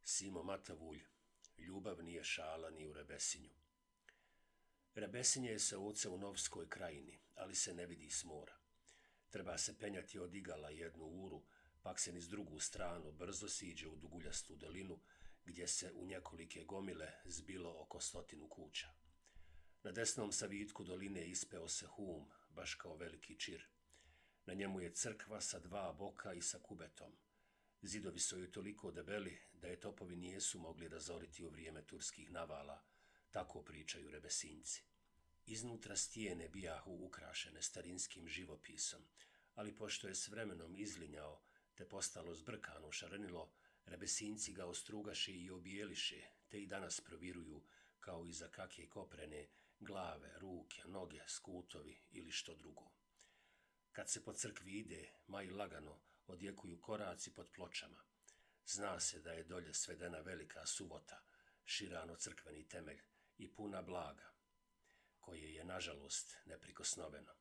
Simo Matavulj, ljubav nije šala ni u Rebesinju. Rebesinje je se oce u Novskoj krajini, ali se ne vidi s mora. Treba se penjati od Igala jednu uru, pak se niz drugu stranu brzo siđe u Duguljastu dolinu, gdje se u njekolike gomile zbilo oko 100 kuća. Na desnom savitku doline ispeo se hum, baš kao veliki čir. Na njemu je crkva sa 2 boka i sa kubetom. Zidovi su joj toliko debeli da je topovi nijesu mogli razoriti u vrijeme turskih navala, tako pričaju Rebesinjci. Iznutra stijene bijahu ukrašene starinskim živopisom, ali pošto je s vremenom izlinjao te postalo zbrkano šarenilo, Rebesinjci ga ostrugaše i obijeliše, te i danas proviruju kao iza kakje koprene, glave, ruke, noge, skutovi ili što drugo. Kad se po crkvi ide, maj lagano odjekuju koraci pod pločama. Zna se da je dolje svedena velika suvota, širano crkveni temelj i puna blaga, koje je, nažalost, neprikosnoveno.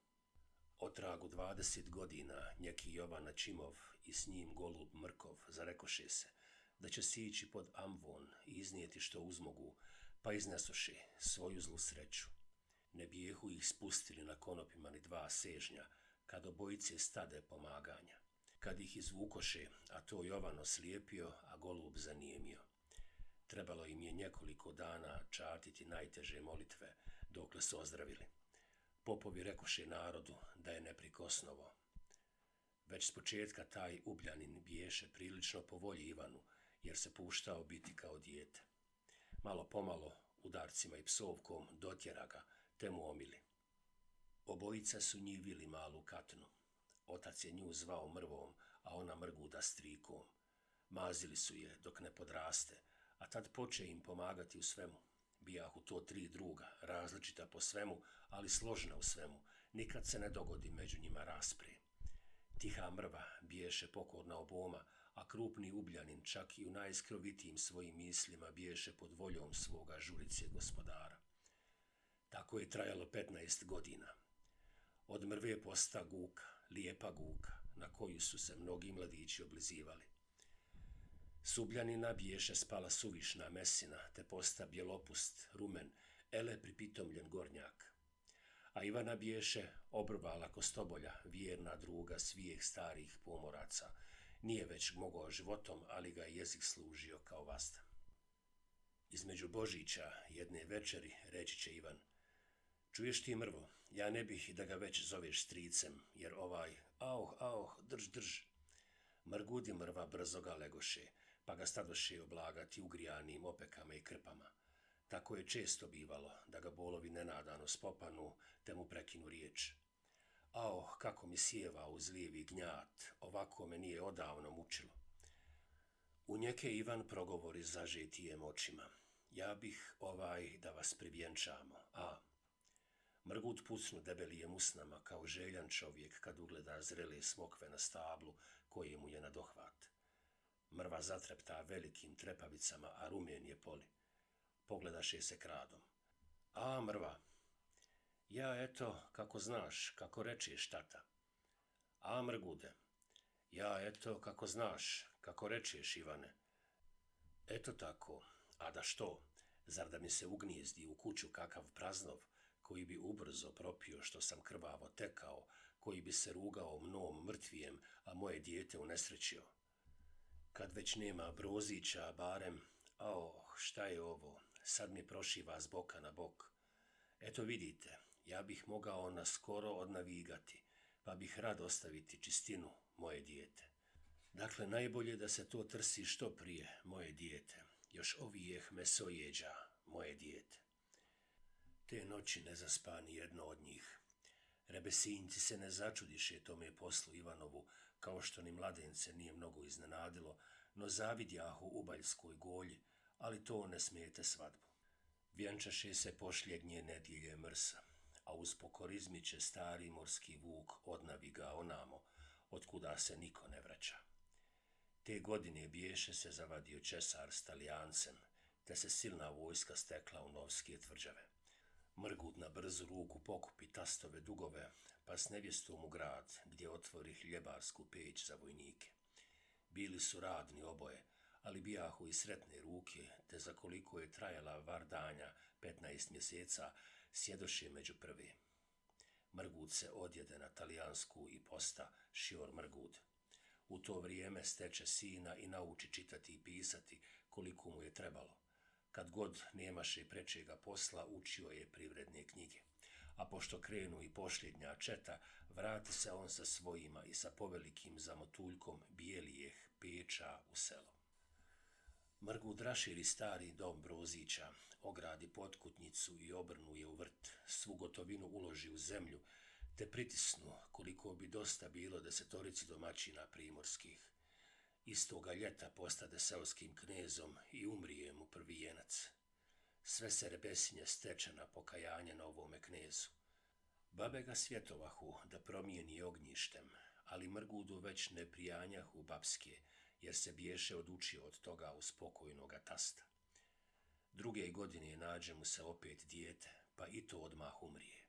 Otragu 20 godina njeki Jovan Načimov i s njim golub Mrkov zarekoše se da će sići pod Amvon i iznijeti što uzmogu, pa iznesoše svoju zlu sreću. Ne bijehu ih spustili na konopima ni 2 sežnja, kad obojice stade pomaganja. Kad ih izvukoše, a to Jovan oslijepio, a golub zanijemio. Trebalo im je nekoliko dana čartiti najteže molitve, dokle su ozdravili. Popovi rekoše narodu da je neprikosnovo. Već s početka taj Ubljanin biješe prilično po volji Ivanu, jer se puštao biti kao dijete. Malo pomalo, udarcima i psovkom, dotjera ga, te mu omili. Obojica su njivili malu Katnu. Otac je nju zvao Mrvom, a ona Mrguda strikom. Mazili su je dok ne podraste, a tad poče im pomagati u svemu. Bijahu to 3 druga, različita po svemu, ali složna u svemu. Nikad se ne dogodi među njima raspre. Tiha Mrva biješe pokorna oboma, a krupni Ubljanin čak i u najskrovitijim svojim mislima biješe pod voljom svoga žurice gospodara. Tako je trajalo 15 godina. Od Mrve posta Guka, lijepa Guka, na koju su se mnogi mladići oblizivali. S Ubljanina biješe spala suvišna mesina, te posta bjelopust, rumen, ele pripitomljen gornjak. A Ivana biješe obrvala Kostobolja, vjerna druga svijeh starih pomoraca. Nije već mogao životom, ali ga je jezik služio kao vasta. Između Božića jedne večeri reći će Ivan: čuješ ti, Mrvo, ja ne bih da ga već zoveš stricem, jer ovaj, drž. Mrgudi Mrva brzo ga legoše, pa ga stadoše oblagati ugrijanim opekama i krpama. Tako je često bivalo, da ga bolovi nenadano spopanu, te mu prekinu riječ. Kako mi sjeva uz lijevi gnjat, ovako me nije odavno mučilo. U njeke Ivan progovori zažetijem očima: ja bih da vas privjenčamo, Mrgut pucnu debelijem usnama kao željan čovjek kad ugleda zrele smokve na stablu koje mu je na dohvat. Mrva zatrepta velikim trepavicama, a rumen je poli. Pogledaše se kradom. Mrva, ja eto, kako znaš, kako rečeš tata. Mrgude, ja eto, kako znaš, kako rečeš Ivane. Eto tako, a da što, zar da mi se ugnijezdi u kuću kakav praznov, koji bi ubrzo propio što sam krvavo tekao, koji bi se rugao mnom mrtvijem, a moje dijete unesrećio. Kad već nema Brozića, barem, šta je ovo, sad mi prošiva s boka na bok. Eto vidite, ja bih mogao naskoro odnavigati, pa bih rad ostaviti čistinu, moje dijete. Dakle, najbolje da se to trsi što prije, moje dijete. Još ovijeh mesojeđa, moje dijete. Te noći ne zaspa ni jedno od njih. Rebesinjci se ne začudiše tome poslu Ivanovu, kao što ni mladence nije mnogo iznenadilo, no zavidjahu Ubaljskoj golji, ali to ne smete svadbu. Vjenčaše se pošljednje nedjelje Mrsa, a uz pokorizmi će stari morski vuk odnavi ga onamo, otkuda se niko ne vraća. Te godine biješe se zavadio Česar s Talijancem, te se silna vojska stekla u Novske tvrđave. Mrgut na brzu ruku pokupi tastove dugove, pa s nevjestom u grad, gdje otvori hljebarsku peć za vojnike. Bili su radni oboje, ali bijahu i sretne ruke, te za koliko je trajala vardanja 15 mjeseca, sjedoše među prve. Mrgud se odjede na talijansku i posta šior Mrgud. U to vrijeme steče sina i nauči čitati i pisati koliko mu je trebalo. Kad god nemaše prečega posla, učio je privredne knjige. A pošto krenu i posljednja četa, vrati se on sa svojima i sa povelikim zamotuljkom Bijelijeh Peča u selo. Mrgud raširi stari dom Brozića, ogradi potkutnicu i obrnu je u vrt, svu gotovinu uloži u zemlju, te pritisnu koliko bi dosta bilo 10 domaćina primorskih. Istoga ljeta postade seoskim knezom i umrije mu prvi jenac. Sve se Rebesinje steče na pokajanje na ovome knezu. Babe ga svjetovahu da promijeni ognjištem, ali Mrgudu već ne prijanjahu babske, jer se biješe odučio od toga uz pokojnoga tasta. Druge godine nađe mu se opet dijete, pa i to odmah umrije.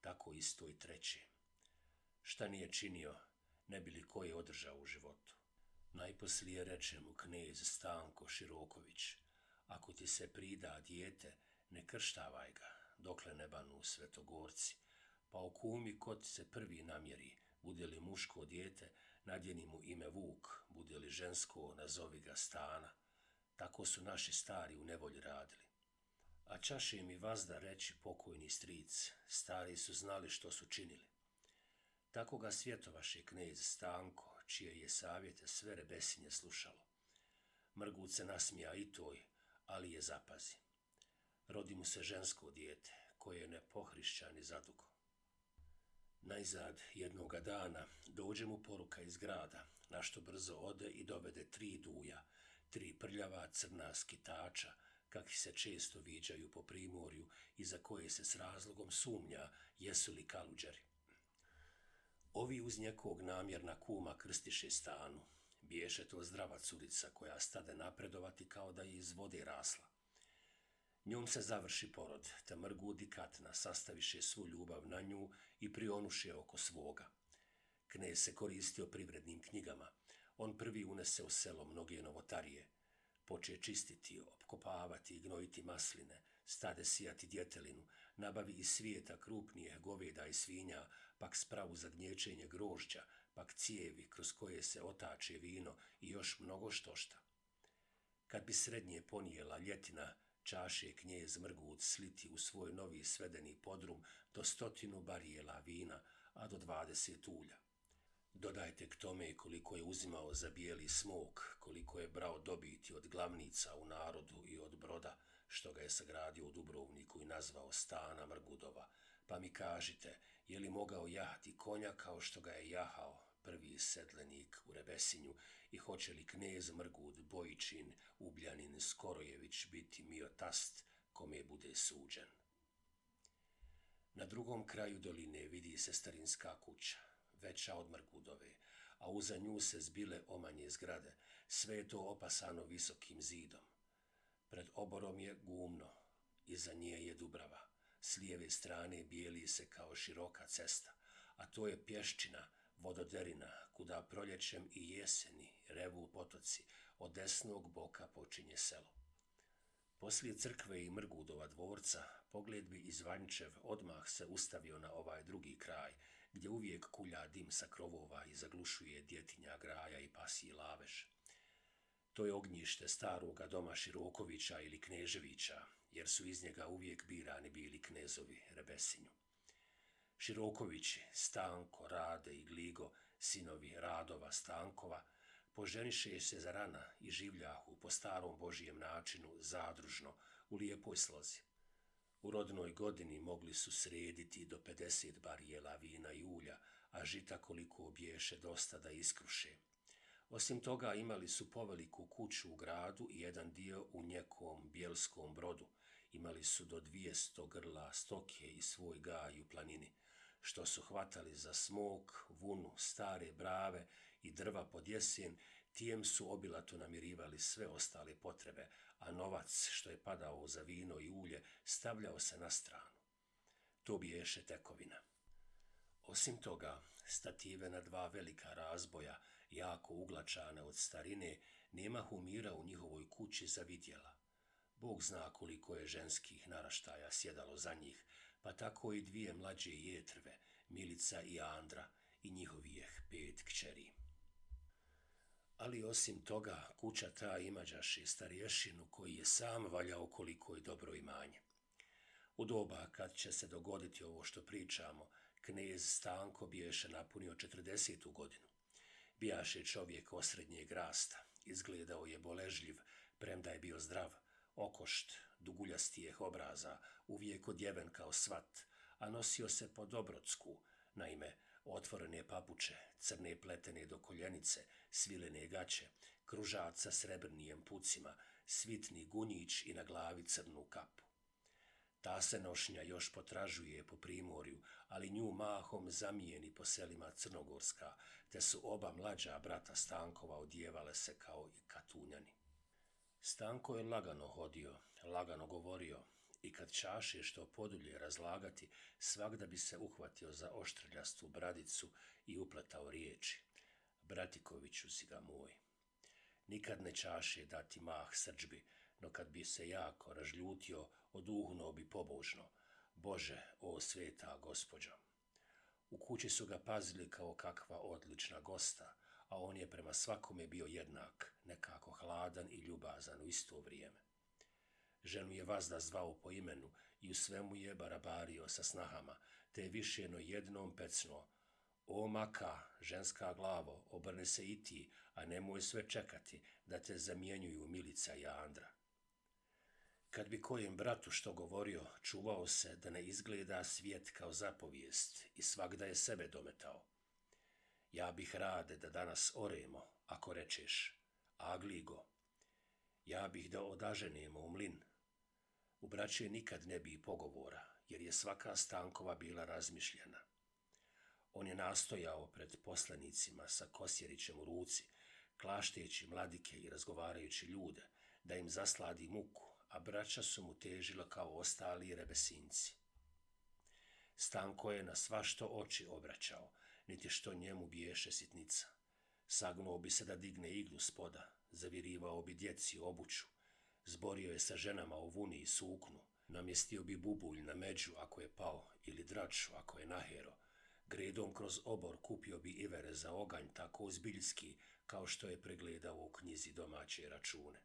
Tako isto i treće. Šta nije činio, ne bi li koje održao u životu. Najposlije reče mu knez Stanko Široković, ako ti se prida dijete, ne krštavaj ga, dokle ne banu svetogorci, pa okumi ko ti se prvi namjeri, bude li muško dijete, nadjeni mu ime Vuk, bude li žensko, nazovi ga Stana. Tako su naši stari u nevolji radili. A čaše mi vazda reći pokojni stric, stari su znali što su činili. Tako ga svjetovaše knez Stanko, čije je savjete sve Rebesinje slušalo. Mrgud se nasmija i toj, ali je zapazi. Rodi mu se žensko dijete, koje ne pohrišća ni zadugo. Najzad jednoga dana dođe mu poruka iz grada, na što brzo ode i dovede 3 duja, 3 prljava crna skitača, kakvi se često viđaju po primorju i za koje se s razlogom sumnja jesu li kaluđeri. Ovi uz njekog namjerna kuma krstiše Stanu. Biješe to zdrava curica koja stade napredovati kao da je iz vode rasla. Njom se završi porod, te Mrgud i Katna sastaviše svu ljubav na nju i prionuše oko svoga. Knez se koristio privrednim knjigama. On prvi unese u selo mnoge novotarije. Poče čistiti, opkopavati i gnojiti masline, stade sijati djetelinu, nabavi iz svijeta krupnije goveda i svinja, pak spravu za gnječenje grožđa, pak cijevi kroz koje se otače vino i još mnogo štošta. Kad bi srednje ponijela ljetina, čaše knjez Mrgud sliti u svoj novi svedeni podrum do 100 barijela vina, a do 20 ulja. Dodajte k tome koliko je uzimao za bijeli smok, koliko je brao dobiti od glavnica u narodu i od broda, što ga je sagradio u Dubrovniku i nazvao Stana Mrgudova, pa mi kažite, je li mogao jahati konja kao što ga je jahao prvi sedlenik u Rebesinju i hoće li knez Mrgud Bojičin, Ugljanin Skorojević biti mio tast kome bude suđen. Na drugom kraju doline vidi se starinska kuća, veća od Mrgudove, a uza nju se zbile omanje zgrade, sve je to opasano visokim zidom. Pred oborom je gumno, iza nje je Dubrava, s lijeve strane bijeli se kao široka cesta, a to je pješčina, vododerina, kuda proljećem i jeseni revu potoci, od desnog boka počinje selo. Poslije crkve i Mrgudova dvorca, pogled bi iz Vančev odmah se ustavio na ovaj drugi kraj, gdje uvijek kulja dim sa krovova i zaglušuje djetinja graja i pasji lavež. To je ognjište staroga doma Širokovića ili Kneževića, jer su iz njega uvijek birani bili knezovi Rebesinju. Širokovići, Stanko, Rade i Gligo, sinovi Radova Stankova, poženiše se za rana i življahu po starom božijem načinu, zadružno, u lijepoj slozi. U rodnoj godini mogli su srediti do 50 barijela vina i ulja, a žita koliko obješe dosta da iskruše. Osim toga imali su poveliku kuću u gradu i jedan dio u njekom Bjelskom Brodu. Imali su do 200 grla stoke i svoj gaj u planini, što su hvatali za smok, vunu, stare brave i drva pod jesen, tijem su obilato namirivali sve ostale potrebe, a novac što je padao za vino i ulje stavljao se na stranu. To biješe tekovina. Osim toga, stative na 2 velika razboja, jako uglačane od starine, Nemahu mira u njihovoj kući za vidjela. Bog zna koliko je ženskih naraštaja sjedalo za njih, pa tako i dvije mlađe jetrve, Milica i Andra, i njihovijeh 5 kćeri. Ali osim toga, kuća ta imađaše starješinu koji je sam valjao koliko je dobro imanje. U doba kad će se dogoditi ovo što pričamo, knez Stanko biješe napunio 40. godinu. Bijaše čovjek osrednjeg rasta, izgledao je boležljiv, premda je bio zdrav, okošt, duguljastijeh obraza, uvijek odjeven kao svat, a nosio se po dobrotsku, naime, otvorene papuče, crne pletene do koljenice, svilene gaće, kružac sa srebrnijem pucima, svitni gunjić i na glavi crnu kapu. Ta se nošnja još potražuje po primorju, ali nju mahom zamijeni po selima Crnogorska, te su oba mlađa brata Stankova odjevale se kao i katunjani. Stanko je lagano hodio, lagano govorio, i kad čaše što podulje razlagati, svagda bi se uhvatio za oštrljastu bradicu i upletao riječi. Bratikoviću si ga moj. Nikad ne čaše dati mah srdžbi, no kad bi se jako ražljutio, oduhnuo bi pobožno. Bože, o sveta gospođo. U kući su ga pazili kao kakva odlična gosta, a on je prema svakome bio jednak, nekako hladan i ljubazan u isto vrijeme. Ženu je vazda zvao po imenu i u svemu je barabario sa snahama, te je višeno jednom pecnuo. O maka, ženska glavo, obrni se i ti, a nemoj sve čekati da te zamjenjuju Milica i Andra. Kad bi kojem bratu što govorio, čuvao se da ne izgleda svijet kao zapovijest i svagda je sebe dometao. Ja bih rade da danas oremo, ako rečeš, Agligo. Ja bih da odaženemo u mlin. U braće nikad ne bi pogovora, jer je svaka Stankova bila razmišljena. On je nastojao pred poslanicima sa Kosjerićem u ruci, klašteći mladike i razgovarajući ljude, da im zasladi muku, a braća su mu težila kao ostali rebesinci. Stanko je na svašto oči obraćao, niti što njemu biješe sitnica. Sagnuo bi se da digne iglu spoda, zavirivao bi djeci obuću, zborio je sa ženama o vuni i suknu, namjestio bi bubulj na među ako je pao ili draču ako je nahero, gredom kroz obor kupio bi ivere za oganj tako ozbiljski kao što je pregledao u knjizi domaće račune.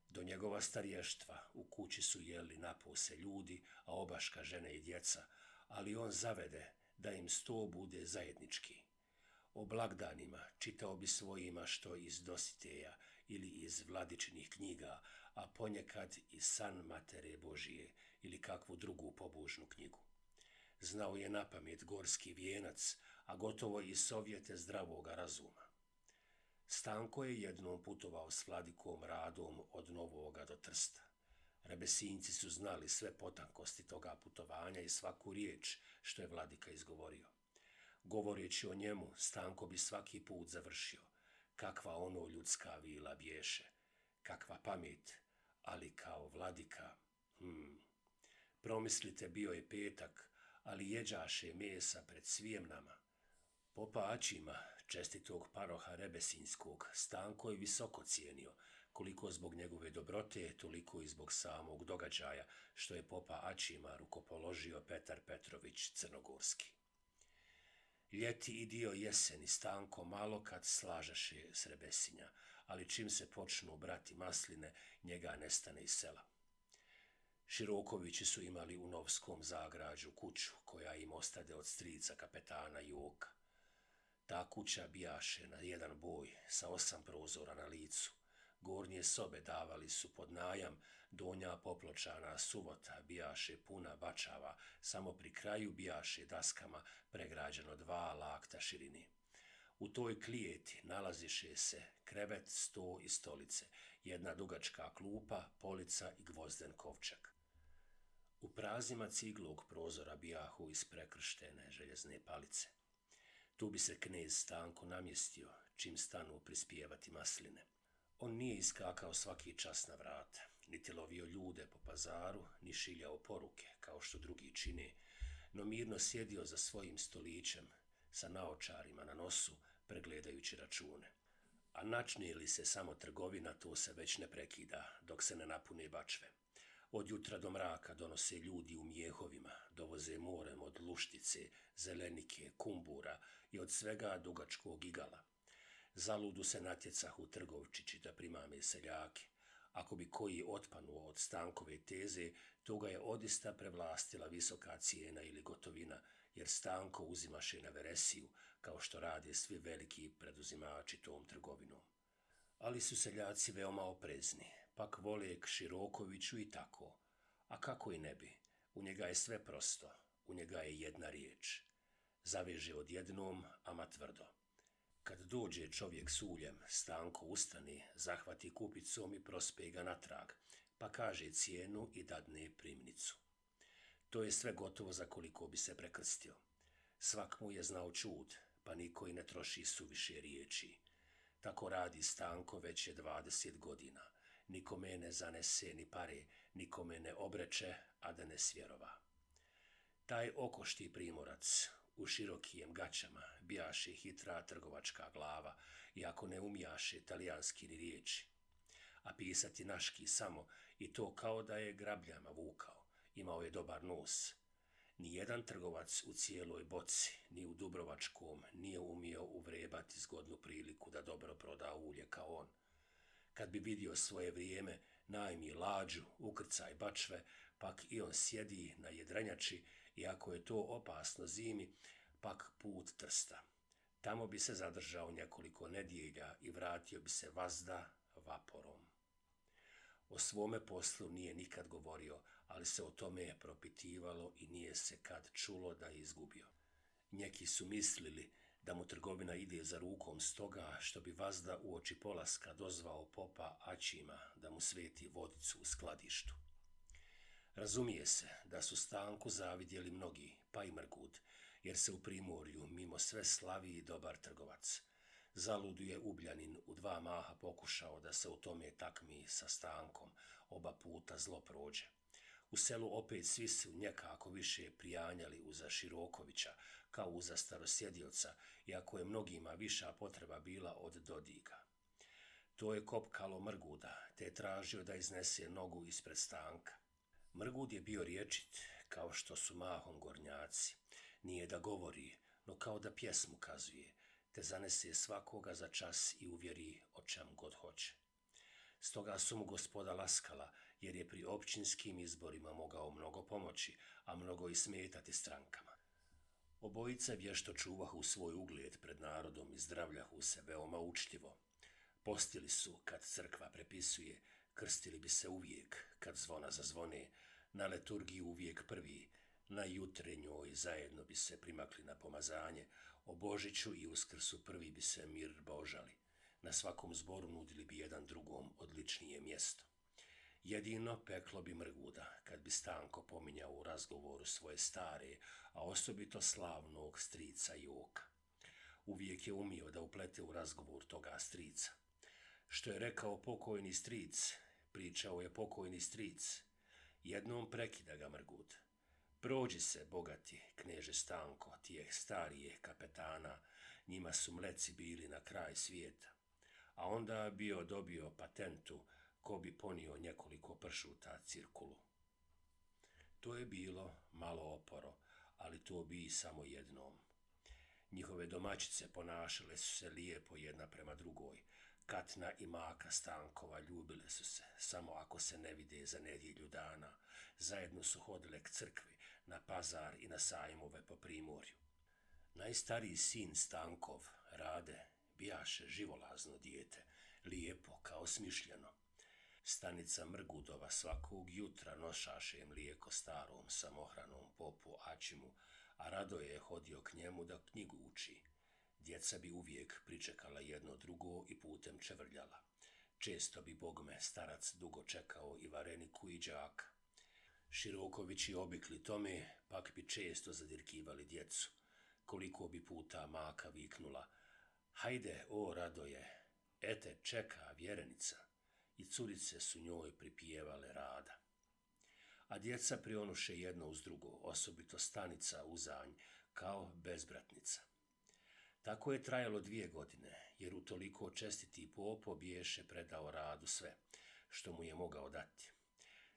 Do njegova starještva u kući su jeli napose ljudi, a obaška žene i djeca, ali on zavede da im sto bude zajednički. O blagdanima čitao bi svojima što iz Dositeja ili iz Vladičinih knjiga, a ponekad i San Matere Božije ili kakvu drugu pobožnu knjigu. Znao je napamet gorski vijenac, a gotovo i sovjete zdravoga razuma. Stanko je jednom putovao s Vladikom Radom od Novoga do Trsta. Rebesinci su znali sve potankosti toga putovanja i svaku riječ što je Vladika izgovorio. Govoreći o njemu, Stanko bi svaki put završio. Kakva ono ljudska vila bješe, kakva pamet, ali kao Vladika. Promislite, bio je petak, ali jeđaše mesa pred svijem nama. Popa Ačima, čestitog paroha Rebesinskog, Stanko je visoko cijenio, koliko zbog njegove dobrote, toliko i zbog samog događaja, što je popa Ačima rukopoložio Petar Petrović Crnogorski. Ljeti i dio jeseni Stanko malo kad slažaše s Rebesinja, ali čim se počnu brati masline, njega nestane iz sela. Širokovići su imali u Novskom zagrađu kuću koja im ostade od strica kapetana Joka. Ta kuća bijaše na jedan boj sa 8 prozora na licu. Gornje sobe davali su pod najam, donja popločana suvota bijaše puna bačava, samo pri kraju bijaše daskama pregrađeno 2 lakta širine. U toj klijeti nalaziše se krevet, sto i stolice, jedna dugačka klupa, polica i gvozden kovčak. U prazima ciglog prozora bijahu isprekrštene željezne palice. Tu bi se knez Stanko namjestio, čim stanu prispijevati masline. On nije iskakao svaki čas na vrata, niti lovio ljude po pazaru, ni šiljao poruke, kao što drugi čine, no mirno sjedio za svojim stolićem, sa naočarima na nosu, pregledajući račune. a načne li se samo trgovina, to se već ne prekida, dok se ne napune bačve. Od jutra do mraka donose ljudi u mjehovima, dovoze morem od luštice, zelenike, kumbura i od svega dugačkog igala. Zaludu se natjecahu trgovčići da primame seljake. Ako bi koji otpanuo od Stankove teze, toga je odista prevlastila visoka cijena ili gotovina, jer Stanko uzimaše na veresiju, kao što rade svi veliki preduzimači tom trgovinom. Ali su seljaci veoma oprezni, pak vole k Širokoviću i tako. A kako i ne bi, u njega je sve prosto, u njega je jedna riječ. Zaveže odjednom, ama tvrdo. Kad dođe čovjek s uljem, Stanko ustane, zahvati kupicom i prospe ga natrag, pa kaže cijenu i dadne primnicu. To je sve gotovo za koliko bi se prekrstio. Svak mu je znao čud, pa niko i ne troši suviše riječi. Tako radi Stanko već je 20 godina. Nikome ne zanese ni pare, nikome ne obreče, a da ne svjerova. Taj okošti primorac u širokijem gaćama bijaše hitra trgovačka glava, iako ne umijaše talijanski ni riječi. A pisati naški samo, i to kao da je grabljama vukao, imao je dobar nos. Nijedan trgovac u cijeloj boci, ni u Dubrovačkom, nije umio uvrebati zgodnu priliku da dobro proda ulje kao on. Kad bi vidio svoje vrijeme, najmi lađu, ukrcaj bačve, pak i on sjedi na jedrenjači, i ako je to opasno zimi, pak put Trsta. Tamo bi se zadržao nekoliko nedjelja i vratio bi se vazda vaporom. O svome poslu nije nikad govorio, ali se o tome je propitivalo i nije se kad čulo da je izgubio. Neki su mislili da mu trgovina ide za rukom stoga što bi vazda uoči polaska dozvao popa Aćima da mu sveti vodicu u skladištu. Razumije se da su Stanku zavidjeli mnogi, pa i Mrgud, jer se u Primorju mimo sve slavi i dobar trgovac. Zaludu je Ubljanin u 2 maha pokušao da se u tome takmi sa Stankom, oba puta zlo prođe. U selu opet svi su nekako više prijanjali uza Širokovića, kao uza starosjedioca, iako je mnogima viša potreba bila od Dodiga. To je kopkalo Mrguda, te je tražio da iznese nogu ispred Stanka. Mrgud je bio rječit, kao što su mahom gornjaci. Nije da govori, no kao da pjesmu kazuje, te zanese svakoga za čas i uvjeri o čem god hoće. Stoga su mu gospoda laskala, jer je pri općinskim izborima mogao mnogo pomoći, a mnogo i smetati strankama. Obojica vješto čuvahu svoj ugled pred narodom i zdravljahu se veoma učtivo. Postili su, kad crkva prepisuje, krstili bi se uvijek, kad zvona zazvone, na liturgiji uvijek prvi, na jutrenjoj zajedno bi se primakli na pomazanje, o Božiću i Uskrsu prvi bi se mir božali. Na svakom zboru nudili bi jedan drugom odličnije mjesto. Jedino peklo bi Mrguda, kad bi Stanko pominjao u razgovoru svoje stare, a osobito slavnog strica Joka. Uvijek je umio da uplete u razgovor toga strica. Što je rekao pokojni stric, pričao je pokojni stric. Jednom prekida ga Mrgud. Prođi se, bogati, kneže Stanko, tijeh starije kapetana, njima su mleci bili na kraj svijeta. A onda bio dobio patentu, ko bi ponio nekoliko pršuta cirkulu. To je bilo malo oporo, ali to bi i samo jednom. Njihove domaćice ponašale su se lijepo jedna prema drugoj. Katna i Maka Stankova ljubile su se, samo ako se ne vide za nedjelju dana. Zajedno su hodile k crkvi, na pazar i na sajmove po Primorju. Najstariji sin Stankov, Rade, bijaše živolazno dijete, lijepo kao smišljeno. Stanica Mrgudova svakog jutra nošaše mlijeko starom samohranom popu Aćimu, a Radoje je hodio k njemu da knjigu uči. Djeca bi uvijek pričekala jedno drugo i putem čevrljala. Često bi bogme starac dugo čekao i vareniku i đaka. Širokovići obikli tome, pak bi često zadirkivali djecu. Koliko bi puta Maka viknula: "Hajde, o Radoje, ete čeka vjerenica", i curice su njoj pripijevale Rada. A djeca prionuše jedno uz drugo, osobito Stanica uzanj, kao bezbratnica. Tako je trajalo 2 godine, jer u toliko čestiti popo biješe predao Radu sve, što mu je mogao dati.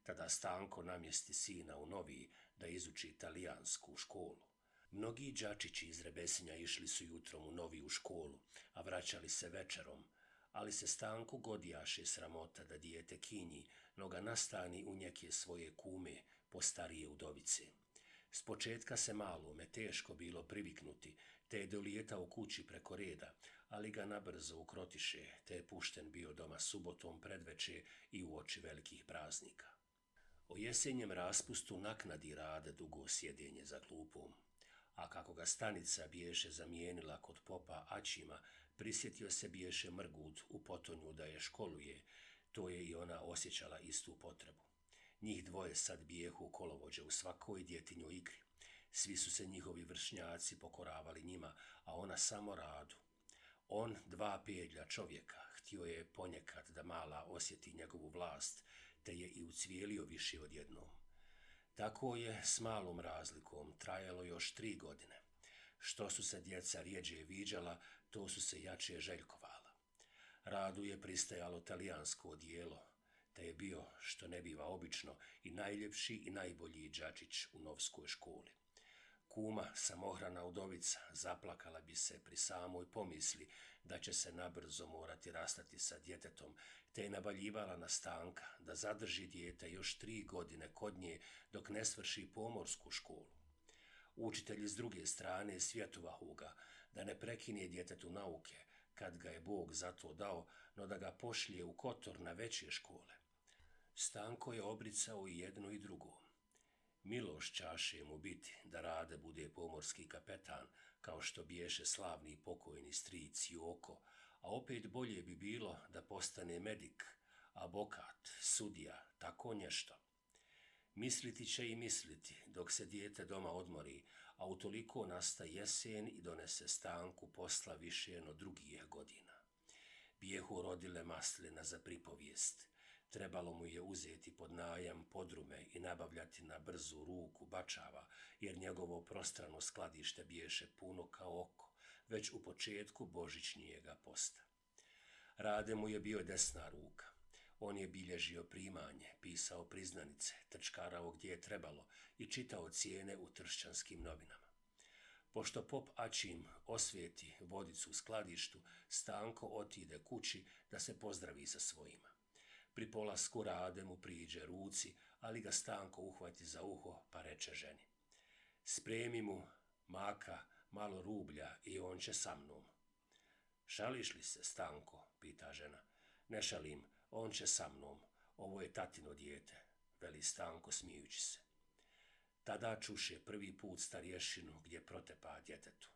Tada Stanko namjesti sina u Noviji da izuči italijansku školu. Mnogi đačići iz Rebesinja išli su jutrom u Noviju školu, a vraćali se večerom, ali se Stanku godijaše sramota da dijete kinji, no ga nastani u njeke svoje kume, postarije udovice. S početka se malome teško bilo priviknuti, te je dolijetao kući preko reda, ali ga nabrzo ukrotiše, te je pušten bio doma subotom predveče i uoči velikih praznika. O jesenjem raspustu naknadi Rade dugo sjedenje za klupom, a kako ga stanica biješe zamijenila kod popa Aćima, prisjetio se biješe Mrgut u potonju da je školuje, to je i ona osjećala istu potrebu. Njih dvoje sad bijehu kolovođe u svakoj djetinjoj igri. Svi su se njihovi vršnjaci pokoravali njima, a ona samo Radu. On, 2 pedlja čovjeka, htio je ponekad da mala osjeti njegovu vlast, te je i ucvijelio više odjednom. Tako je s malom razlikom trajalo još 3 godine. Što su se djeca rjeđe viđala, to su se jače željkovala. Radu je pristajalo talijansko odijelo, te je bio, što ne biva obično, i najljepši i najbolji đačić u novskoj školi. Kuma, samohrana udovica, zaplakala bi se pri samoj pomisli da će se nabrzo morati rastati sa djetetom, te je navaljivala na Stanka da zadrži dijete još 3 godine kod nje dok ne svrši pomorsku školu. Učitelji s druge strane svjetovahu ga da ne prekine djetetu nauke, kad ga je Bog za to dao, no da ga pošlje u Kotor na veće škole. Stanko je obricao i jedno i drugo. Miloš čaše mu biti da Rade bude pomorski kapetan, kao što biješe slavni pokojni stric Joko, a opet bolje bi bilo da postane medik, abokat, sudija, tako nešto. Misliti će i misliti dok se dijete doma odmori, a utoliko nasta jesen i donese Stanku posla više no drugih godina. Bijehu rodile maslina za pripovijest. Trebalo mu je uzeti pod najam podrume i nabavljati na brzu ruku bačava, jer njegovo prostrano skladište biješe puno kao oko, već u početku božićnijega posta. Rade mu je bio desna ruka. On je bilježio primanje, pisao priznanice, trčkarao gdje je trebalo i čitao cijene u tršćanskim novinama. Pošto pop Aćim osvijeti vodicu u skladištu, Stanko otide kući da se pozdravi sa svojima. Pri polasku Rade mu priđe ruci, ali ga Stanko uhvati za uho pa reče ženi: "Spremi mu, maka, malo rublja i on će sa mnom." "Šališ li se, Stanko?" pita žena. "Ne šalim, on će sa mnom, ovo je tatino dijete," veli Stanko smijući se. Tada čuše prvi put starješinu gdje protepa djetetu.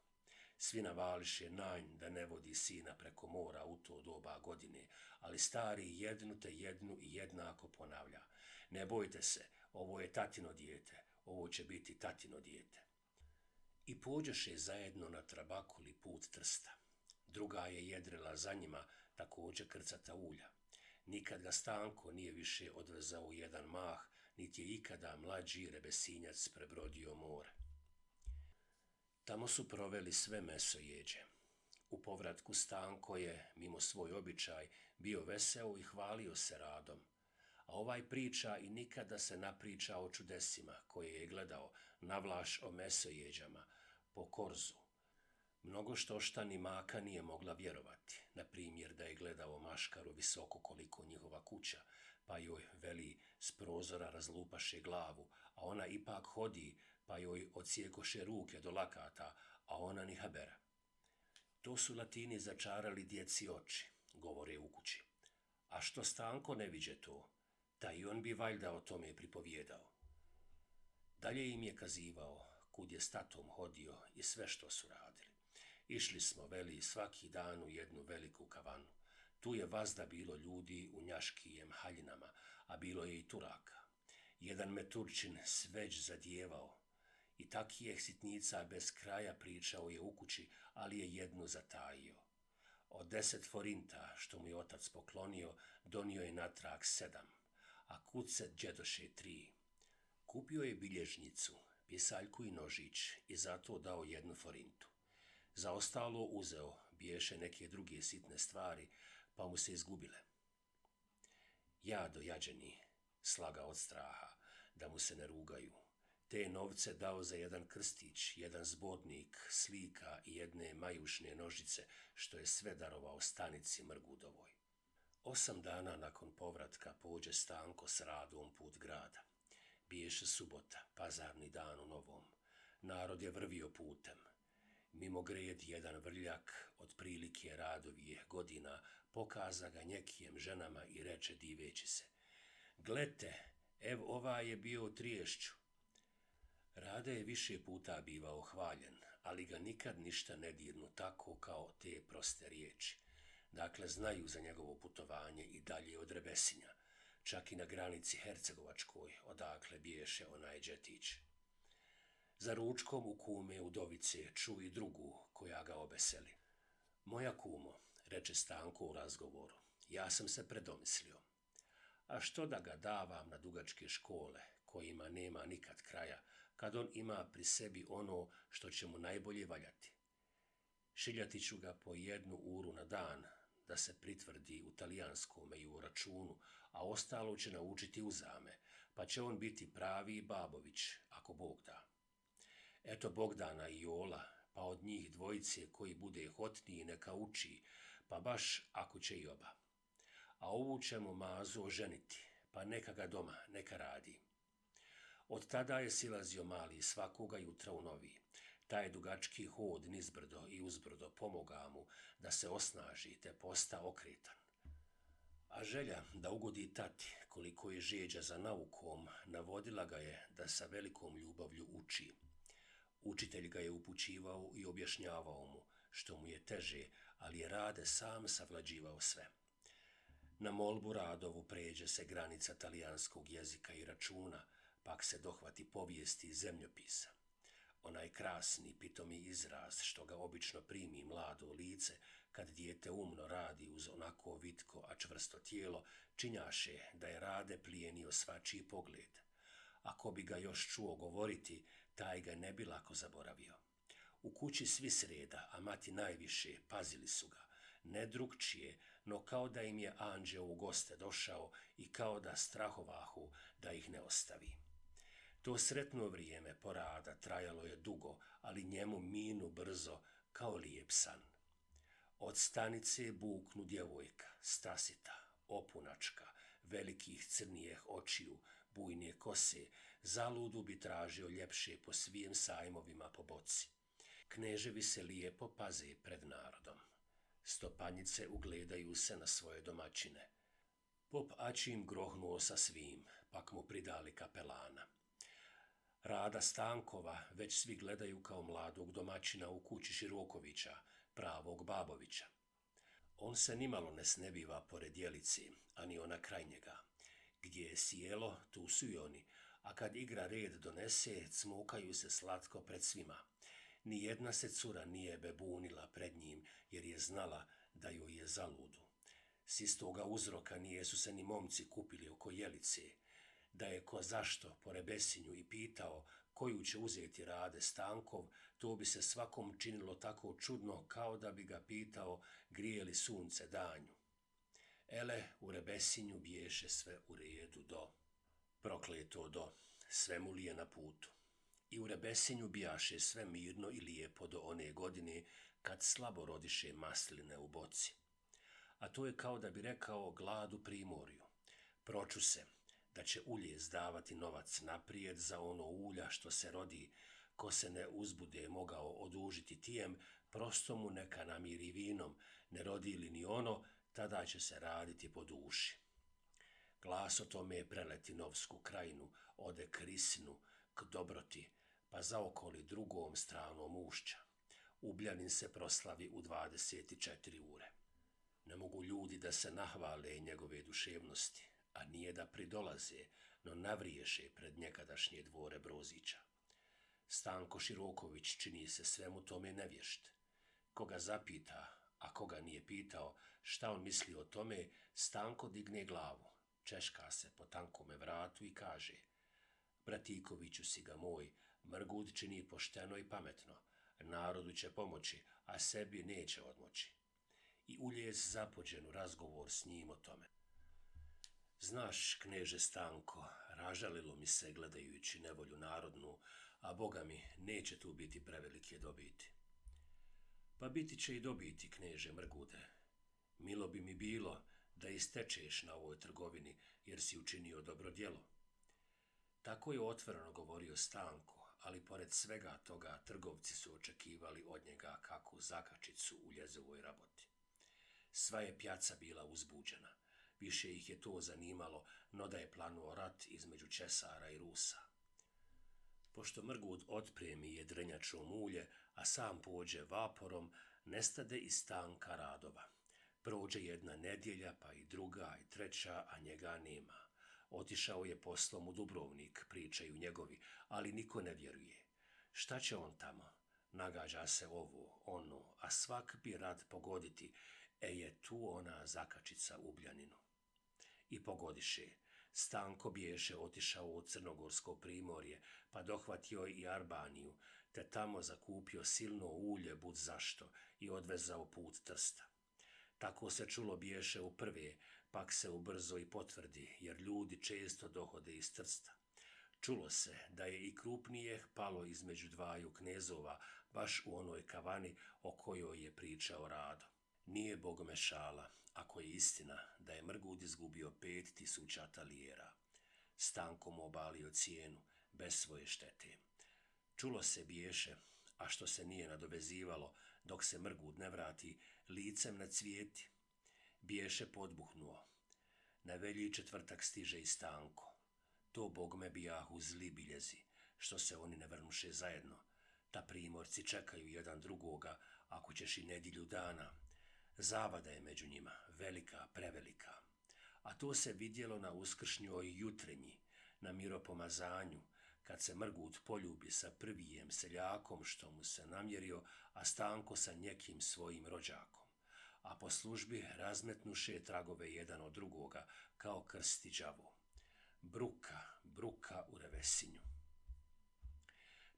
Svi navališe nanj da ne vodi sina preko mora u to doba godine, ali stari jednu te jednu i jednako ponavlja: "Ne bojte se, ovo je tatino dijete, ovo će biti tatino dijete." I pođoše zajedno na trabakuli put Trsta. Druga je jedrila za njima, također krcata ulja. Nikad ga Stanko nije više odvezao u jedan mah, niti je ikada mlađi Rebesinjac prebrodio more. Tamo su proveli sve mesojeđe. U povratku Stanko je, mimo svoj običaj, bio veseo i hvalio se Radom, a ovaj priča i nikada se napriča o čudesima koje je gledao, navlaš o mesojeđama, po korzu. Mnogo štošta ni maka nije mogla vjerovati, na primjer da je gledao maškaru visoko koliko njihova kuća, pa joj, veli, s prozora razlupaše glavu, a ona ipak hodi, pa joj odsjekoše ruke do lakata, a ona ni habera. To su Latini začarali djeci oči, govore u kući. A što Stanko ne viđe to, taj i on bi valjda o tome pripovjedao. Dalje im je kazivao kud je s tatom hodio i sve što su radili. Išli smo, veli, svaki dan u jednu veliku kavanu. Tu je vazda bilo ljudi u njaškijem haljinama, a bilo je i Turaka. Jedan me Turčin sveć zadijevao. I takih sitnica bez kraja pričao je u kući, ali je jednu zatajio. Od 10 forinta, što mu je otac poklonio, donio je natrag 7, a kuce džedoše 3. Kupio je bilježnicu, pisaljku i nožić i zato dao 1 forintu. Za ostalo uzeo biješe neke druge sitne stvari, pa mu se izgubile. Jado jađeni, slaga od straha, da mu se ne rugaju. Te novce dao za jedan krstić, jedan zbornik, slika i jedne majušne nožice, što je sve darovao stanici Mrgudovoj. 8 dana nakon povratka pođe Stanko s Radom put grada. Biješe subota, pazarni dan u Novom. Narod je vrvio putem. Mimo gred jedan vrljak, otprilike Radovijeh godina, pokaza ga njekijem ženama i reče diveći se: "Glete, ev ovaj je bio u Triješću." Rade je više puta bivao hvaljen, ali ga nikad ništa ne dirnu tako kao te proste riječi. Dakle, znaju za njegovo putovanje i dalje od Rebesinja, čak i na granici Hercegovačkoj, odakle biješe onaj džetić. Za ručkom u kume udovice ču i drugu koja ga obeseli. "Moja kumo," reče Stanko u razgovoru, "ja sam se predomislio. A što da ga davam na dugačke škole, kojima nema nikad kraja, kad on ima pri sebi ono što će mu najbolje valjati? Šiljati ću ga po 1 uru na dan, da se pritvrdi u talijanskome i u računu, a ostalo će naučiti uzame, pa će on biti pravi Babović, ako Bog da. Eto Bogdana i Jola, pa od njih dvojice koji bude hotniji neka uči, pa baš ako će i oba. A ovu ćemo Mazu oženiti, pa neka ga doma, neka radi." Od tada je silazio mali svakoga jutra u Novi. Taj dugački hod nizbrdo i uzbrdo pomoga mu da se osnaži te posta okretan. A želja da ugodi tati, koliko je žeđa za naukom, navodila ga je da sa velikom ljubavlju uči. Učitelj ga je upućivao i objašnjavao mu, što mu je teže, ali je Rade sam savlađivao sve. Na molbu Radovu pređe se granica talijanskog jezika i računa, pak se dohvati povijesti i zemljopisa. Onaj krasni, pitomi izraz što ga obično primi mlado lice, kad dijete umno radi uz onako vitko, a čvrsto tijelo, činjaše da je Rade plijenio svačiji pogled. Ako bi ga još čuo govoriti, taj ga ne bi lako zaboravio. U kući svi sreda, a mati najviše, pazili su ga. Ne drukčije, no kao da im je anđeo u goste došao i kao da strahovahu da ih ne ostavi. To sretno vrijeme porada trajalo je dugo, ali njemu minu brzo kao lijep san. Od stanice buknu djevojka, stasita, opunačka, velikih crnijeh očiju, bujne kose, zaludu bi tražio ljepše po svim sajmovima po boci. Kneževi se lijepo paze pred narodom. Stopanjice ugledaju se na svoje domaćine. Pop Ačim grohnuo sa svim, pak mu pridali kapelana. Rada Stankova već svi gledaju kao mladog domaćina u kući Širokovića, pravog Babovića. On se nimalo ne snebiva pored Jelici, ani ona kraj njega. Gdje je sjelo, tu su i oni, a kad igra red donese, cmokaju se slatko pred svima. Nijedna se cura nije bebunila pred njim, jer je znala da joj je zaludu. S istoga uzroka nijesu se ni momci kupili oko Jelice. Da je ko zašto po Rebesinju i pitao koju će uzeti Rade Stankov, to bi se svakom činilo tako čudno kao da bi ga pitao grije li sunce danju. Ele, u Rebesinju biješe sve u redu do. Prokleto do, sve mu li je na putu. I u Rebesinju bijaše sve mirno i lijepo do one godine kad slabo rodiše masline u boci. A to je kao da bi rekao glad u primorju. Proču se da će uljez davati novac naprijed za ono ulja što se rodi, ko se ne uzbude mogao odužiti tijem, prosto mu neka namiri vinom, ne rodi li ni ono, tada će se raditi po duši. Glas o tome preleti Novsku krajinu, ode k Risinu, k Dobroti, pa zaokoli drugom stranom ušća. Ubljanin se proslavi u 24 ure. Ne mogu ljudi da se nahvale njegove duševnosti, a nije da pridolaze, no navriješe pred nekadašnje dvore Brozića. Stanko Široković čini se svemu tome nevješt. Koga zapita, a koga nije pitao šta on misli o tome, Stanko digne glavu, češka se po tankome vratu i kaže: "Bratikoviću si ga moj, Mrgud čini pošteno i pametno. Narodu će pomoći, a sebi neće odmoći. I uljez zapođen u razgovor s njim o tome. Znaš, kneže Stanko, ražalilo mi se gledajući nevolju narodnu, a boga mi neće tu biti prevelike dobiti. Pa biti će i dobiti, kneže Mrgude. Milo bi mi bilo da istečeš na ovoj trgovini, jer si učinio dobro djelo. Tako je otvoreno govorio Stanko, ali pored svega toga trgovci su očekivali od njega kakvu zakačicu u ljezovoj raboti. Sva je pjaca bila uzbuđena. Više ih je to zanimalo, no da je planuo rat između Česara i Rusa. Pošto Mrgud otpremi jedrenjačom ulje, a sam pođe vaporom, nestade iz Stanka radova. Prođe jedna nedjelja, pa i druga i treća, a njega nema. Otišao je poslom u Dubrovnik, pričaju njegovi, ali niko ne vjeruje. Šta će on tamo? Nagađa se ovo, ono, a svak bi rad pogoditi, je tu ona zakačica u Bljaninu. I pogodiše. Stanko biješe otišao u Crnogorsko primorje, pa dohvatio i Arbaniju, te tamo zakupio silno ulje bud zašto i odvezao put Trsta. Tako se čulo biješe u prve, pak se ubrzo i potvrdi, jer ljudi često dohode iz Trsta. Čulo se da je i krupnije palo između dvaju knezova, baš u onoj kavani o kojoj je pričao Rado. Nije bogome šala, ako je istina da je Mrgud izgubio 5000 talijera. Stanko mu obalio cijenu, bez svoje štete. Čulo se biješe, a što se nije nadovezivalo, dok se Mrgud ne vrati, licem na cvijeti. Biješe podbuhnuo. Na velji četvrtak stiže i Stanko. To bogme bijahu zli biljezi, što se oni ne vrnuše zajedno. Ta primorci čekaju jedan drugoga, ako ćeš i nedjelju dana. Zavada je među njima, velika, prevelika. A to se vidjelo na uskršnjoj jutrenji, na miropomazanju, kad se Mrgud poljubi sa prvijem seljakom što mu se namjerio, a Stanko sa nekim svojim rođakom. A po službi razmetnuše tragove jedan od drugoga, kao krst i đavo. Bruka, bruka u revesinju.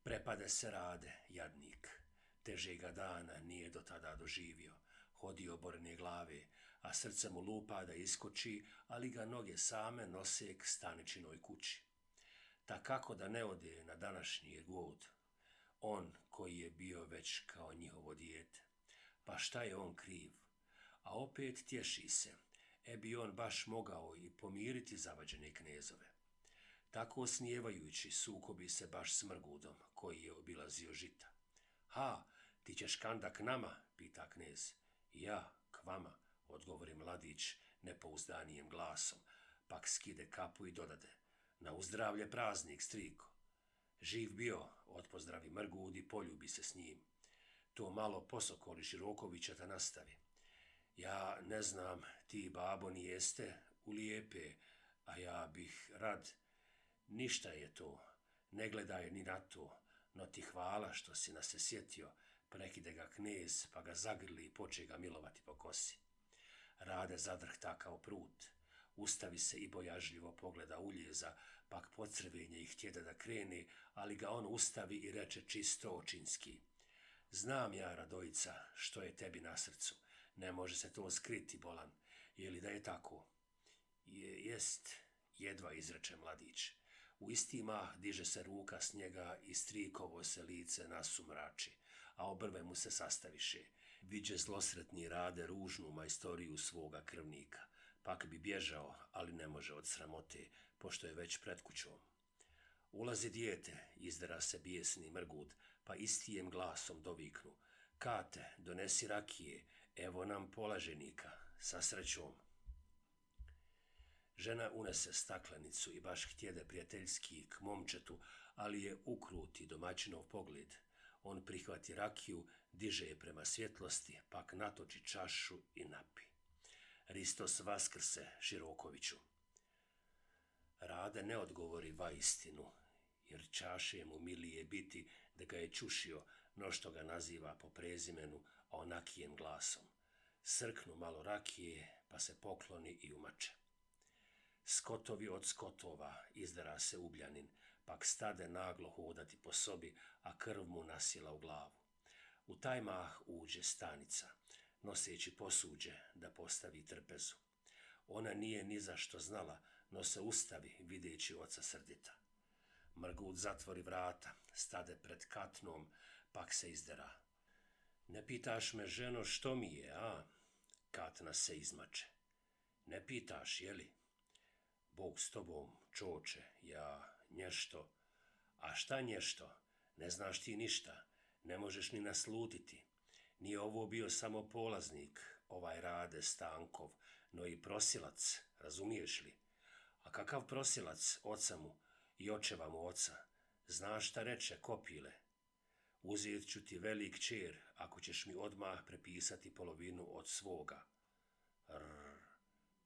Prepade se Rade, jadnik. Težega dana nije do tada doživio. Hodi oborene glave, a srce mu lupa da iskoči, ali ga noge same nose k Staničinoj kući. Ta kako da ne ode na današnji god, on koji je bio već kao njihovo dijete. Pa šta je on kriv? A opet tješi se, bi on baš mogao i pomiriti zavađene knezove. Tako snijevajući sukobi se baš s Mrgudom, koji je obilazio žita. Ha, ti ćeš kanda k nama, pita knez. Ja, k vama, odgovori mladić nepouzdanijem glasom, pak skide kapu i dodade. Na uzdravlje praznik, striko. Živ bio, odpozdravi Mrgud i poljubi se s njim. To malo posokoli Širokovića da nastavi. Ja ne znam, ti babo ni jeste u lijepe, a ja bih rad. Ništa je to, ne gledaj ni na to, no ti hvala što si nas se sjetio, prekide ga knez, pa ga zagrli i poče ga milovati po kosi. Rade zadrhta kao prut, ustavi se i bojažljivo pogleda uljeza, pak pocrvenje i htjede da krene, ali ga on ustavi i reče čisto očinski. Znam ja, Radojica, što je tebi na srcu, ne može se to skriti, bolan, je li da je tako? Jest, jedva izreče mladić. U isti mah diže se ruka s njega i strikovo se lice nasumrači, a obrve mu se sastaviše. Viđe zlosretni Rade ružnu majstoriju svoga krvnika. Pak bi bježao, ali ne može od sramote, pošto je već pred kućom. Ulazi dijete, izdera se bijesni Mrgud, pa istijem glasom doviknu. Kate, donesi rakije, evo nam polaženika, sa srećom. Žena unese staklenicu i baš htjede prijateljski k momčetu, ali je ukruti domaćinov pogled. On prihvati rakiju, diže je prema svjetlosti, pak natoči čašu i napi. Ristos vaskrse, Širokoviću. Rade ne odgovori vaistinu, jer čaše mu milije biti da ga je čušio, no što ga naziva po prezimenu, a onakijem glasom. Srknu malo rakije, pa se pokloni i umače. Skotovi od skotova, izdara se Ubljanin, pak stade naglo hodati po sobi, a krv mu nasjela u glavu. U taj mah uđe Stanica, noseći posuđe da postavi trpezu. Ona nije ni za što znala, no se ustavi, videći oca srdita. Mrgut zatvori vrata, stade pred Katnom, pak se izdera. Ne pitaš me, ženo, što mi je, a? Katna se izmače. Ne pitaš, jeli? Bog s tobom, čoče, ja nješto. A šta nješto? Ne znaš ti ništa, ne možeš ni naslutiti. Nije ovo bio samo polaznik, ovaj Rade Stankov, no i prosilac, razumiješ li? A kakav prosilac, oca mu i očeva mu oca? Znaš šta reče, Kopile? Uzet ću ti velik čer, ako ćeš mi odmah prepisati polovinu od svoga. Rrr,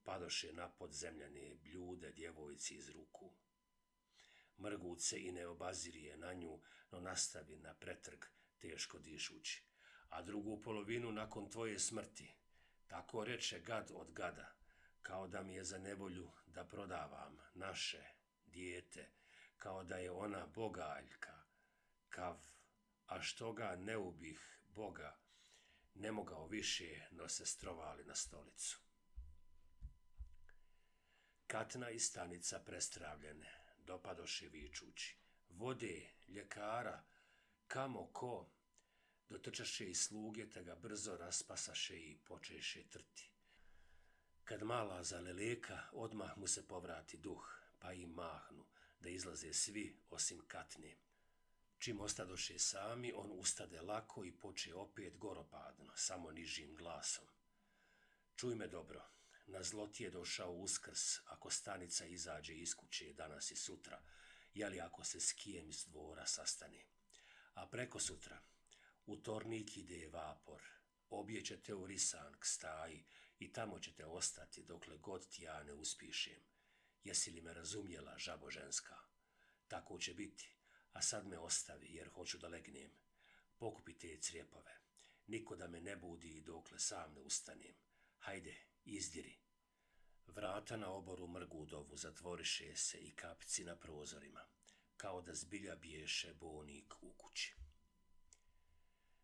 padoše na podzemljane bljude djevojci iz ruku. Mrgut se i ne obazirije na nju, no nastavi na pretrg, teško dišući. A drugu polovinu nakon tvoje smrti. Tako reče gad od gada, kao da mi je za nevolju da prodavam naše dijete, kao da je ona bogaljka, kav, a što ga ne ubih Boga, ne mogao više, no se strovali na stolicu. Katna i Stanica prestravljene, dopadoše vičući. Vode, ljekara, kamo ko? Dotrčaše i sluge, te ga brzo raspasaše i počeše trti. Kad mala zaleleka, odmah mu se povrati duh, pa im mahnu, da izlaze svi osim Katne. Čim ostadoše sami, on ustade lako i poče opet goropadno, samo nižim glasom. Čuj me dobro, na zlo ti je došao Uskrs, ako Stanica izađe iz kuće danas i sutra, jeli ako se s kijem iz dvora sastane. A preko sutra, u Tornik ide Vapor, obje ćete u Risan k staji i tamo ćete ostati dokle god ti ja ne uspišem. Jesi li me razumjela, žabo ženska? Tako će biti, a sad me ostavi jer hoću da legnem. Pokupi te crijepove, niko da me ne budi dokle sam ne ustanem. Hajde, izdiri. Vrata na oboru Mrgudovu zatvoriše se i kapici na prozorima, kao da zbilja biješe Bonik u kući.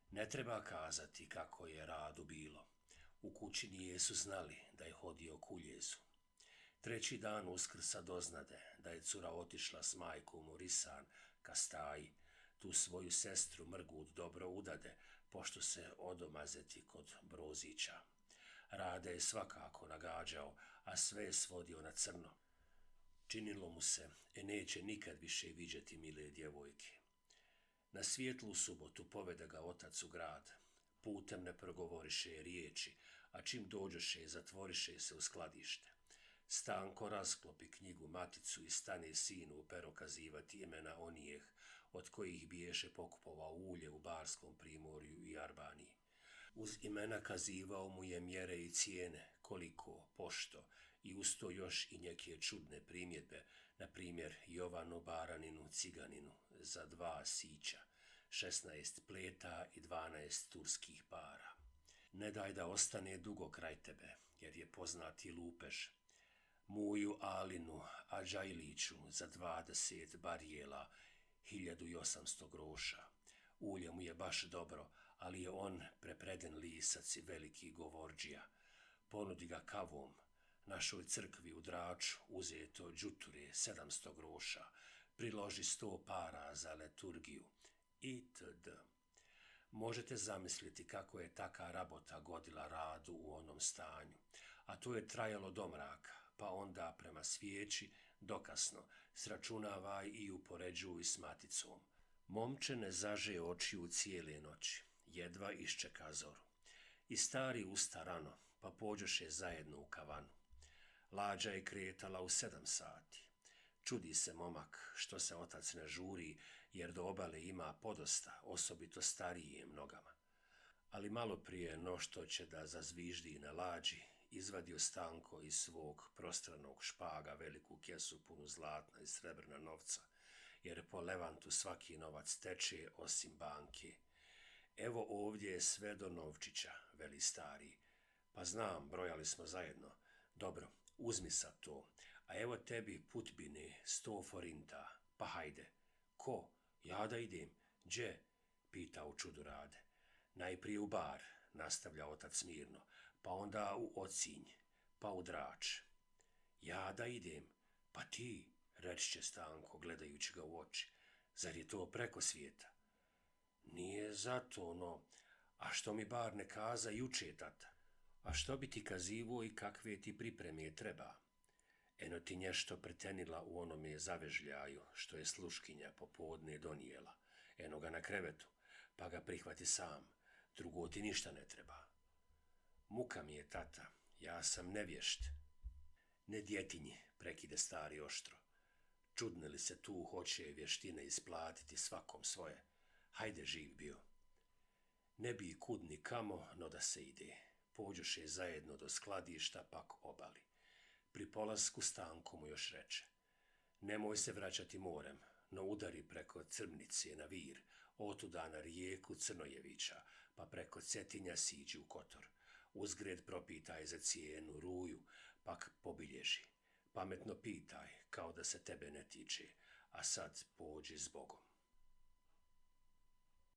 Ne treba kazati kako je Radu bilo. U kući nijesu znali da je hodio k uljezu. Treći dan Uskrsa doznade da je cura otišla s majkom u Risan ka staji, tu svoju sestru Mrgut dobro udade, pošto se odomazeti kod Brozića. Rade je svakako nagađao, a sve je svodio na crno. Činilo mu se, neće nikad više viđeti mile djevojke. Na svijetlu subotu povede ga otac u grad. Putem ne progovoriše riječi, a čim dođoše zatvoriše se u skladište. Stanko rasklopi knjigu maticu i stane sinu u pero kazivati imena onijeh, od kojih biješe pokupovao ulje u Barskom primorju i Arbaniji. Uz imena kazivao mu je mjere i cijene, koliko, pošto, i uz to još i neke čudne primjedbe, na primjer Jovanu Baraninu Ciganinu za 2 sića, 16 pleta i 12 turskih para. Ne daj da ostane dugo kraj tebe, jer je poznati lupež. Muju Alinu Ađajliću za 20 barijela, 1800 groša. Ulje mu je baš dobro, ali je on prepreden lisac i veliki govorđija. Ponudi ga kavom, našoj crkvi u Draču uzeto đuture 700 groša, priloži 100 para za liturgiju itd. Možete zamisliti kako je taka rabota godila Radu u onom stanju, a to je trajalo do mraka, pa onda prema svijeći dokasno sračunavaj i upoređuj s maticom. Momče ne zaže očiju cijele noći, jedva iščeka zoru. I stari usta rano, pa pođoše zajedno u kavanu. Lađa je kretala u 7 sati. Čudi se momak što se otac ne žuri, jer do obale ima podosta, osobito starijim nogama. Ali malo prije no što će da zazviždi na lađi, izvadio Stanko iz svog prostranog špaga veliku kesu punu zlatna i srebrna novca, jer po Levantu svaki novac teče osim banke. Evo ovdje je sve do novčića, veli stari. Pa znam, brojali smo zajedno. Dobro, uzmi sad to. A evo tebi putbine 100 forinta. Pa hajde. Ko? Ja da idem. Đe? Pita u čudu Rade. Najprije u bar, nastavlja otac mirno, pa onda u Ocinj, pa u Drač. Ja da idem, pa ti, reći će Stanko, gledajući ga u oči, zar je to preko svijeta? Nije zato, no, a što mi bar ne kaza juče, tata? A što bi ti kazivo i kakve ti pripreme treba? Eno ti nešto pretenila u onome zavežljaju, što je sluškinja popodne donijela. Eno ga na krevetu, pa ga prihvati sam, drugo ti ništa ne treba. Muka mi je, tata, ja sam nevješt. Ne djetinji, prekide stari oštro. Čudne li se tu hoće vještine isplatiti svakom svoje? Hajde živ bio. Ne bi kud ni kamo, no da se ide. Pođoše zajedno do skladišta, pak obali. Pri polasku Stanko mu još reče: nemoj se vraćati morem, no udari preko Crmnice na Vir, otuda na rijeku Crnojevića, pa preko Cetinja siđi u Kotor. Uzgred propitaj za cijenu ruju, pak pobilježi. Pametno pitaj, kao da se tebe ne tiče, a sad pođi s Bogom.